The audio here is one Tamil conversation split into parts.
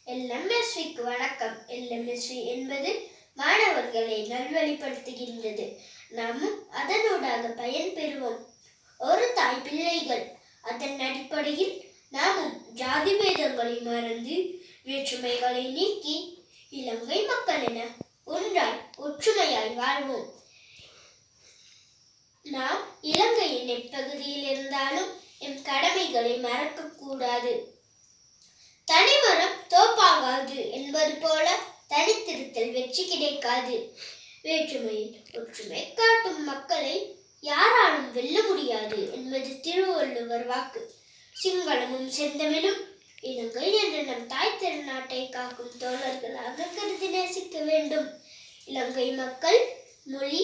LMSVக்கு வணக்கம். LMSV என்பது மாணவர்களை நல்வழிப்படுத்துகின்றது. நாமும் அதனூடாக பயன் பெறுவோம். ஒரு தாய் பிள்ளைகள். அதன் அடிப்படையில் நாமும் ஜாதி பேதங்களை மறந்து வேற்றுமைகளை நீக்கி இலங்கை மக்கள் என ஒன்றாய் ஒற்றுமையாய் வாழ்வோம். நாம் இலங்கையின் எப்பகுதியில் இருந்தாலும் எம் கடமைகளை மறக்க கூடாது. தனிமரம் தோப்பாகாது என்பது போல தனித்திருத்தல் வெற்றி கிடைக்காது. வேற்றுமையில் ஒற்றுமை காட்டும் மக்களை யாராலும் வெல்ல முடியாது என்பது திருவள்ளுவர் வாக்கு. சிங்களமும் செந்தமிழும் இலங்கை என்ற நம் தாய் திருநாட்டை காக்கும் தோழர்களாக கருதி நேசிக்க வேண்டும். இலங்கை மக்கள் மொழி,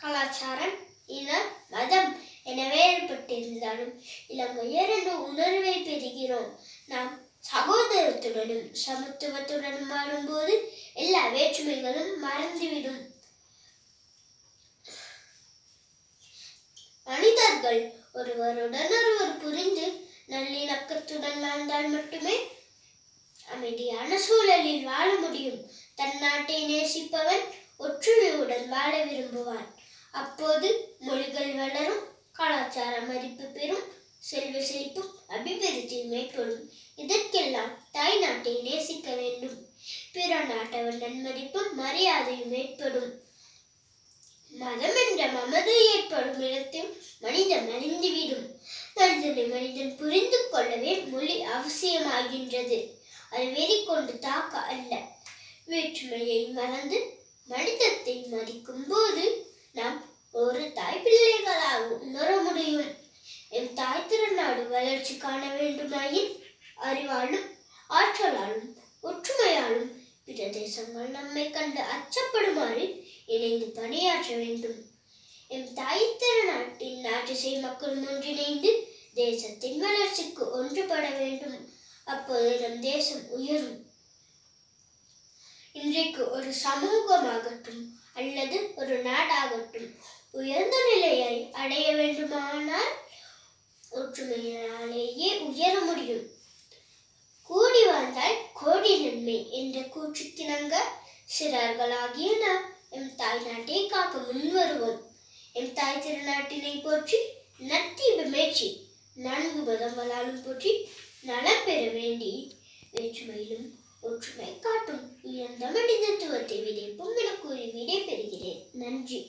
கலாச்சாரம், இன, மதம் என வேறுபட்டிருந்தாலும் இலங்கையர் என்ற உணர்வை பெறுகிறோம். நாம் சகோதரத்துடனும் சமத்துவத்துடனும் வாழும்போது எல்லா வேற்றுமைகளும் மறந்துவிடும். மனிதர்கள் ஒருவருடன் ஒருவர் புரிந்து நல்லிணக்கத்துடன் வாழ்ந்தால் மட்டுமே அமைதியான சூழலில் வாழ முடியும். தன் நாட்டை நேசிப்பவன் ஒற்றுமையுடன் வாழ விரும்புவான். அப்போது மொழிகள் வளரும், கலாச்சார மதிப்பு பெறும், செல்வ செழிப்பும் அபிவிருத்தியும் ஏற்படும். இதற்கெல்லாம் தாய் நாட்டை நேசிக்க வேண்டும். பிற நாட்டவர் நன்மதிப்பும் மரியாதையும் ஏற்படும். மதம் என்ற மமதை ஏற்படும் இடத்தில் மனிதன் அழிந்துவிடும். மனிதனை மனிதன் புரிந்து கொள்ளவே மொழி அவசியமாகின்றது. அது வெறி கொண்டு தாக்க அல்ல. வேற்றுமையை மறந்து மனிதத்தை மதிக்கும் போது நாம் ஒரு தாய் பிள்ளைகளாக உணர முடியும். என் தாய் திருநாடு வளர்ச்சி காண வேண்டுமாயின் அறிவாலும் ஆற்றலாலும் ஒற்றுமையாலும் பிற தேசங்கள் நம்மை கண்டு அச்சப்படுமாறு இணைந்து பணியாற்ற வேண்டும். என் தாய் திருநாட்டின் நாட்டிசை மக்கள் ஒன்றிணைந்து தேசத்தின் வளர்ச்சிக்கு ஒன்றுபட வேண்டும். அப்போது நம் தேசம் உயரும். இன்றைக்கு ஒரு சமூகமாகட்டும் அல்லது ஒரு நாடாகட்டும் உயர்ந்த நிலையை அடைய வேண்டுமானால் ஒற்றுமையினாலேயே உயர முடியும். கூடி வாழ்ந்தால் கோடி நன்மை என்ற கூற்றுக்கிணங்க சிறார்களாகிய நாம் எம் தாய் நாட்டை காக்க முன்வருவோம். எம் தாய் திருநாட்டினை போற்றி நத்தீபமேற்றி 4 மதங்களாலும் போற்றி நலம் பெற வேண்டி வேற்றுமையிலும் ஒற்றுமை காட்டும் உயர்ந்த மனிதத்துவத்தை விதைப்போம் என கூறி விடை பெறுகிறேன். நன்றி.